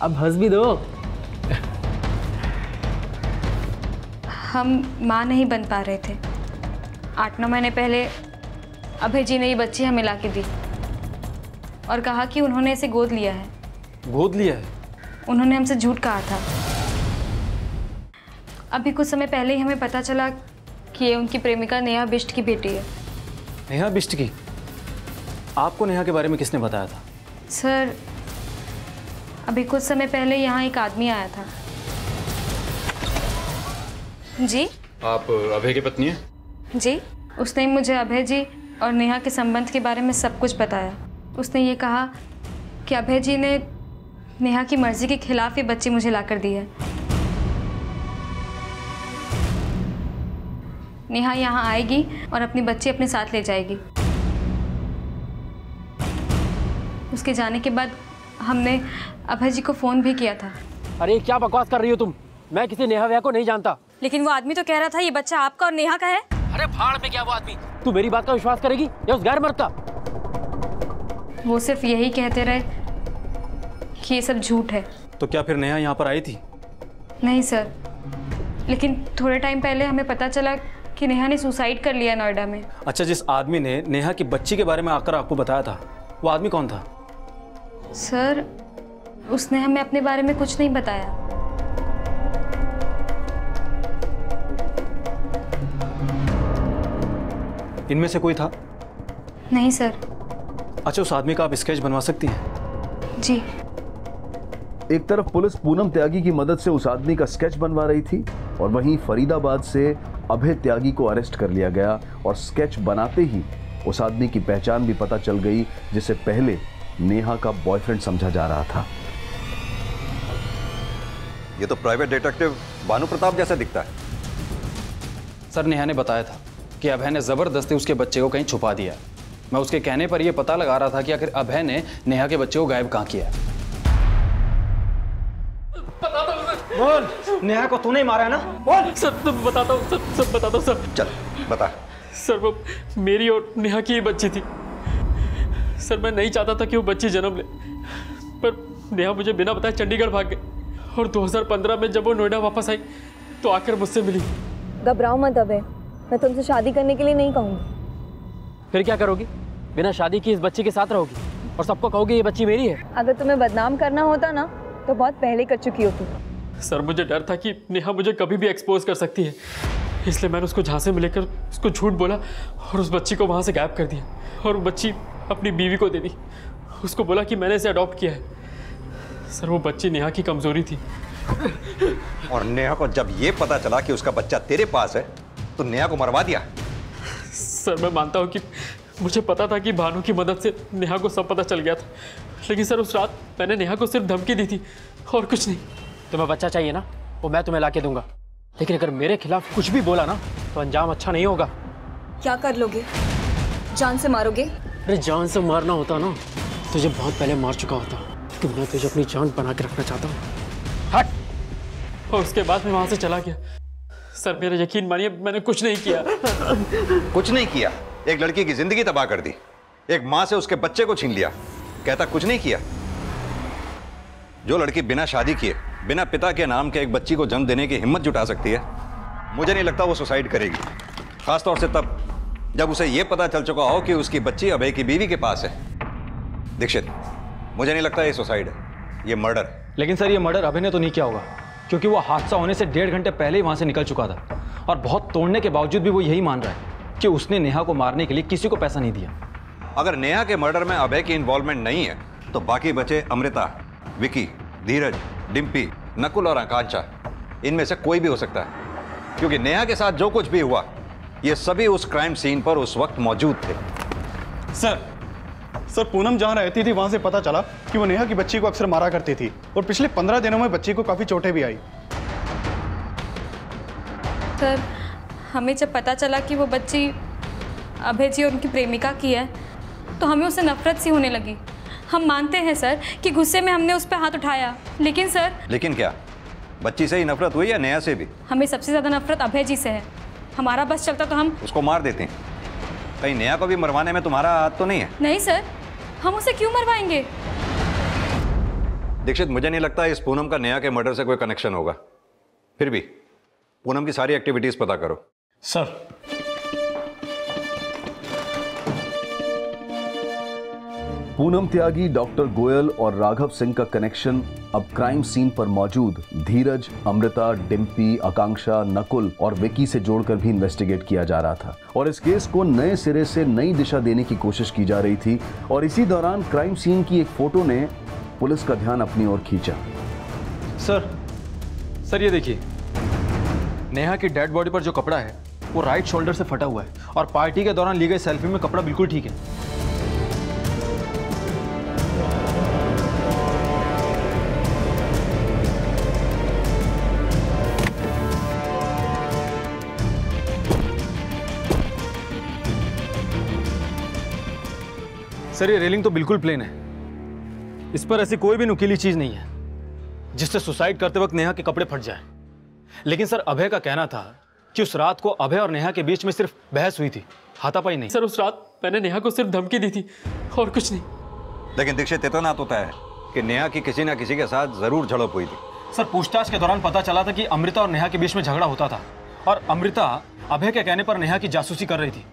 अब हंस भी दो। हम माँ नहीं बन पा रहे थे। 8-9 महीने पहले अभय जी ने ये बच्ची हमें ला के दी और कहा कि उन्होंने इसे गोद लिया है। गोद लिया है? उन्होंने हमसे झूठ कहा था। अभी कुछ समय पहले ही हमें पता चला कि ये उनकी प्रेमिका नेहा बिष्ट की बेटी है। नेहा बिष्ट की? आपको नेहा के बारे में किसने बताया था? सर, अभी कुछ समय पहले यहाँ एक आदमी आया था। जी? आप अभय की पत्नी हैं? जी, उसने मुझे अभय जी और नेहा के संबंध के बारे में सब कुछ बताया। उसने ये कहा कि अभय जी ने नेहा की मर्जी के खिलाफ ये बच्ची मुझे लाकर दी है। नेहा यहाँ आएगी और अपनी बच्ची अपने साथ ले जाएगी। उसके जाने के बाद हमने अभय जी को फ़ोन भी किया था। अरे क्या बकवास कर रही हो तुम? मैं किसी नेहा व्या को नहीं जानता। लेकिन वो आदमी तो कह रहा था ये बच्चा आपका और नेहा का है। अरे भाड़ में क्या वो आदमी? तू मेरी बात का विश्वास करेगी या उस गैर मर्द का? वो सिर्फ यही कहते रहे कि ये सब झूठ है। तो क्या फिर नेहा यहाँ पर आई थी? नहीं सर, लेकिन थोड़े टाइम पहले हमें पता चला कि नेहा ने सुसाइड कर लिया नोएडा में। अच्छा, जिस आदमी ने नेहा की बच्ची के बारे में आकर आपको बताया था, वो आदमी कौन था? सर, उसने हमें अपने बारे में कुछ नहीं बताया। इनमें से कोई था? नहीं सर। अच्छा, उस आदमी का आप स्केच बनवा सकती हैं? जी। एक तरफ पुलिस पूनम त्यागी की मदद से उस आदमी का स्केच बनवा रही थी और वहीं फरीदाबाद से अभय त्यागी को अरेस्ट कर लिया गया और स्केच बनाते ही उस आदमी की पहचान भी पता चल गई जिसे पहले नेहा का बॉयफ्रेंड समझा जा रहा था। ये तो प्राइवेट डिटेक्टिव भानु प्रताप जैसा दिखता है। सर, नेहा ने बताया था कि अभय ने जबरदस्ती उसके बच्चे को कहीं छुपा दिया। मैं उसके कहने पर यह पता लगा रहा था कि आखिर अभय ने नेहा के बच्चे को गायब कहाँ किया। बोल, नेहा को तूने ही मारा है ना? बोल। सर, बताता हूँ सर, सब बताता हूँ सर। चल बता। सर, वो मेरी और नेहा की ही बच्ची थी। सर, मैं नहीं चाहता था कि वो बच्ची जन्म ले, पर नेहा मुझे बिना बताए चंडीगढ़ भाग गई और 2015 में जब वो नोएडा वापस आई तो आकर मुझसे मिली। घबराओ मत अबे, मैं तुमसे शादी करने के लिए नहीं कहूँगी। फिर क्या करोगी? बिना शादी की इस बच्ची के साथ रहोगी और सबको कहोगी ये बच्ची मेरी है? अगर तुम्हें बदनाम करना होता ना तो बहुत पहले कर चुकी होती। सर, मुझे डर था कि नेहा मुझे कभी भी एक्सपोज कर सकती है, इसलिए मैंने उसको झांसे में लेकर उसको झूठ बोला और उस बच्ची को वहाँ से गायब कर दिया और बच्ची अपनी बीवी को दे दी। उसको बोला कि मैंने इसे अडॉप्ट किया है। सर, वो बच्ची नेहा की कमजोरी थी। और नेहा को जब ये पता चला कि उसका बच्चा तेरे पास है तो नेहा को मरवा दिया? सर, मैं मानता हूँ कि मुझे पता था कि भानु की मदद से नेहा को सब पता चल गया था, लेकिन सर उस रात मैंने नेहा को सिर्फ धमकी दी थी और कुछ नहीं। तुम्हें बच्चा चाहिए ना, वो मैं तुम्हें लाके दूंगा, लेकिन अगर मेरे खिलाफ कुछ भी बोला ना तो अंजाम अच्छा नहीं होगा। क्या कर लोगे? जान से मारोगे? अरे जान से मारना होता ना तुझे बहुत पहले मार चुका होता, क्योंकि मैं तुझे अपनी जान बना के रखना चाहता हूँ। हट। और उसके बाद मैं वहां से चला गया। सर, मेरा यकीन मानिए, मैंने कुछ नहीं किया। कुछ नहीं किया? एक लड़की की जिंदगी तबाह कर दी, एक माँ से उसके बच्चे को छीन लिया, कहता कुछ नहीं किया? जो लड़की बिना शादी किए, बिना पिता के नाम के एक बच्ची को जन्म देने की हिम्मत जुटा सकती है, मुझे नहीं लगता वो सुसाइड करेगी। खासतौर से तब जब उसे यह पता चल चुका हो कि उसकी बच्ची अभय की बीवी के पास है। दीक्षित, मुझे नहीं लगता ये सुसाइड है, ये मर्डर। लेकिन सर, ये मर्डर अभय ने तो नहीं किया होगा, क्योंकि वो हादसा होने से 1.5 घंटे पहले ही वहां से निकल चुका था और बहुत तोड़ने के बावजूद भी वो यही मान रहा है कि उसने नेहा को मारने के लिए किसी को पैसा नहीं दिया। अगर नेहा के मर्डर में अभय की इन्वॉल्वमेंट नहीं है तो बाकी बचे अमृता, विकी, धीरज, डिम्पी, नकुल और आकांक्षा, इनमें से कोई भी हो सकता है, क्योंकि नेहा के साथ जो कुछ भी हुआ ये सभी उस क्राइम सीन पर उस वक्त मौजूद थे। सर, पूनम जहां रहती थी वहां से पता चला कि वो नेहा की बच्ची को अक्सर मारा करती थी और पिछले 15 दिनों में बच्ची को काफी चोटें भी आई। सर, हमें जब पता चला कि वो बच्ची अभय जी और उनकी प्रेमिका की है तो हमें उससे नफरत सी होने लगी। हम मानते हैं सर कि गुस्से में हमने उस पर हाथ उठाया, लेकिन सर। लेकिन क्या बच्ची से ही नफरत हुई या नेहा से भी? हमें सबसे ज्यादा नफरत अभय जी से है। हमारा बस चलता तो हम उसको मार देते हैं। कहीं नेहा को भी मरवाने में तुम्हारा हाथ तो नहीं है? नहीं सर, हम उसे क्यों मरवाएंगे? दीक्षित, मुझे नहीं लगता इस पूनम का नेहा के मर्डर से कोई कनेक्शन होगा। फिर भी पूनम की सारी एक्टिविटीज पता करो। सर, पूनम त्यागी, डॉक्टर गोयल और राघव सिंह का कनेक्शन अब क्राइम सीन पर मौजूद धीरज, अमृता, डिम्पी, आकांक्षा, नकुल और विकी से जोड़कर भी इन्वेस्टिगेट किया जा रहा था और इस केस को नए सिरे से नई दिशा देने की कोशिश की जा रही थी। और इसी दौरान क्राइम सीन की एक फोटो ने पुलिस का ध्यान अपनी ओर खींचा। सर ये देखिए, नेहा की डेड बॉडी पर जो कपड़ा है वो राइट शोल्डर से फटा हुआ है और पार्टी के दौरान ली गई सेल्फी में कपड़ा बिल्कुल ठीक है। सर ये रेलिंग तो बिल्कुल प्लेन है, इस पर ऐसी कोई भी नुकीली चीज नहीं है जिससे सुसाइड करते वक्त नेहा के कपड़े फट जाए। लेकिन सर अभय का कहना था कि उस रात को अभय और नेहा के बीच में सिर्फ बहस हुई थी, हाथापाई नहीं। सर उस रात मैंने नेहा को सिर्फ धमकी दी थी और कुछ नहीं। लेकिन दीक्षित इतना तो तय है कि नेहा की किसी न किसी के साथ जरूर झड़प हुई थी। सर पूछताछ के दौरान पता चला था कि अमृता और नेहा के बीच में झगड़ा होता था और अमृता अभय के कहने पर नेहा की जासूसी कर रही थी।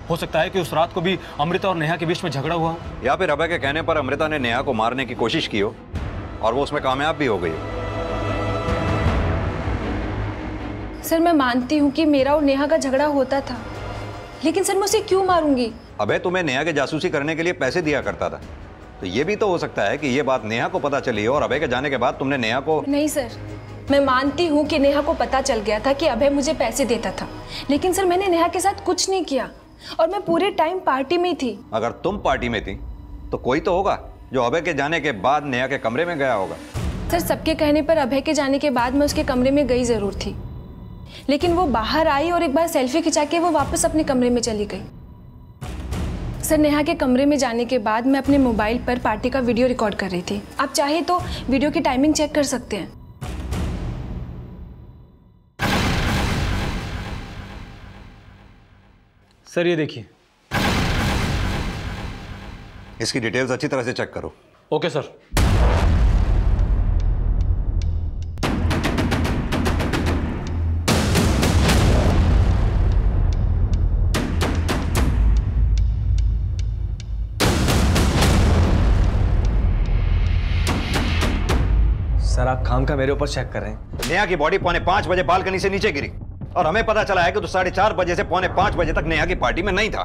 हो सकता है कि उस रात को भी अमृता और नेहा के बीच में झगड़ा हुआ हो, या फिर अभय के कहने पर अमृता ने नेहा को मारने की कोशिश की हो और वो उसमें कामयाब भी हो गई। सर मैं मानती हूँ कि मेरा और नेहा का झगड़ा होता था, लेकिन सर मैं उसे क्यों मारूंगी? अभय तुम्हें नेहा के जासूसी करने के लिए पैसे दिया करता था, तो ये भी तो हो सकता है कि ये बात नेहा को पता चली और अभय के जाने के बाद तुमने नेहा को। नहीं सर, मैं मानती हूँ कि नेहा को पता चल गया था कि अभय मुझे पैसे देता था, लेकिन सर मैंने नेहा के साथ कुछ नहीं किया और मैं पूरे टाइम पार्टी में थी। अगर तुम पार्टी में थी तो कोई तो होगा जो अभय के जाने के बाद नेहा के कमरे में गया होगा। सर सबके कहने पर अभय के जाने के बाद मैं उसके कमरे में गई जरूर थी, लेकिन वो बाहर आई और एक बार सेल्फी खिंचा के वो वापस अपने कमरे में चली गई। सर नेहा के कमरे में जाने के बाद मैं अपने मोबाइल पर पार्टी का वीडियो रिकॉर्ड कर रही थी। आप चाहे तो वीडियो की टाइमिंग चेक कर सकते हैं। सर ये देखिए, इसकी डिटेल्स अच्छी तरह से चेक करो। Okay sir. सर आप खाम का मेरे ऊपर चेक कर रहे हैं। नेहा की बॉडी 4:45 बजे बालकनी से नीचे गिरी और हमें पता चला है कि तो 4:30 बजे से 4:45 बजे तक नेहा की पार्टी में नहीं था।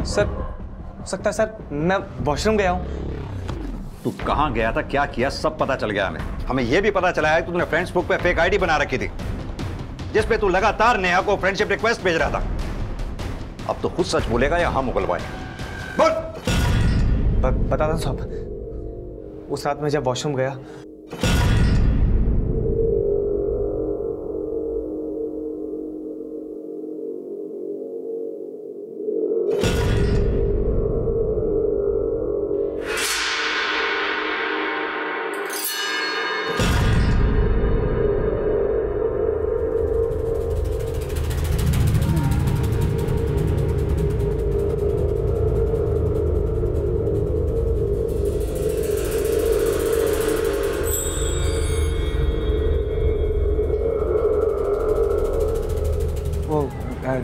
सर हो सकता है सर मैं वॉशरूम गया हूँ। तू कहाँ गया था, क्या किया, सब पता चल गया हमें। हमें यह भी पता चला है कि तूने फेसबुक पे फेक आईडी बना रखी थी जिस पे तू लगातार नेहा को फ्रेंडशिप रिक्वेस्ट भेज रहा था। अब तो खुद सच बोलेगा या हम उगलवाए? बोल। बता दो साहब, उस रात में जब वॉशरूम गया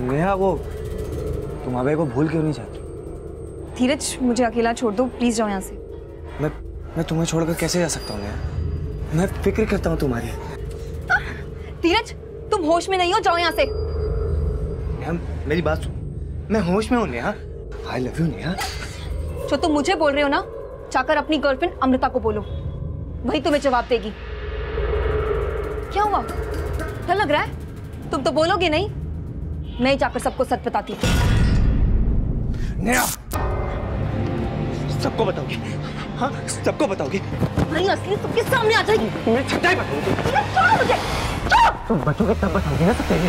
नेहा, वो तुम अभय को भूल क्यों नहीं जाती? धीरज मुझे अकेला छोड़ दो प्लीज, जाओ यहाँ से। मैं तुम्हें छोड़कर कैसे जा सकता हूँ नेहा? मैं फिक्र करता हूँ तुम्हारी। धीरज तुम होश में नहीं हो, जाओ यहाँ से। नेहा मेरी बात सुन, मैं होश में हूँ Neha. I love you Neha. जो तुम मुझे बोल रहे हो ना, जाकर अपनी गर्लफ्रेंड अमृता को बोलो, वही तुम्हें जवाब देगी। क्या हुआ, डर लग रहा है? तुम तो बोलोगे नहीं, मैं जाकर सबको सच बताती हूँ। नेहा सबको बताओगी? हाँ सबको बताओगी? नहीं, असली सबके सामने आ जाएगी। मैं सच्चाई बताऊंगी। छोड़ो मुझे, छोड़ो। तुम बचोगे तब बताओगी ना सच्चाई।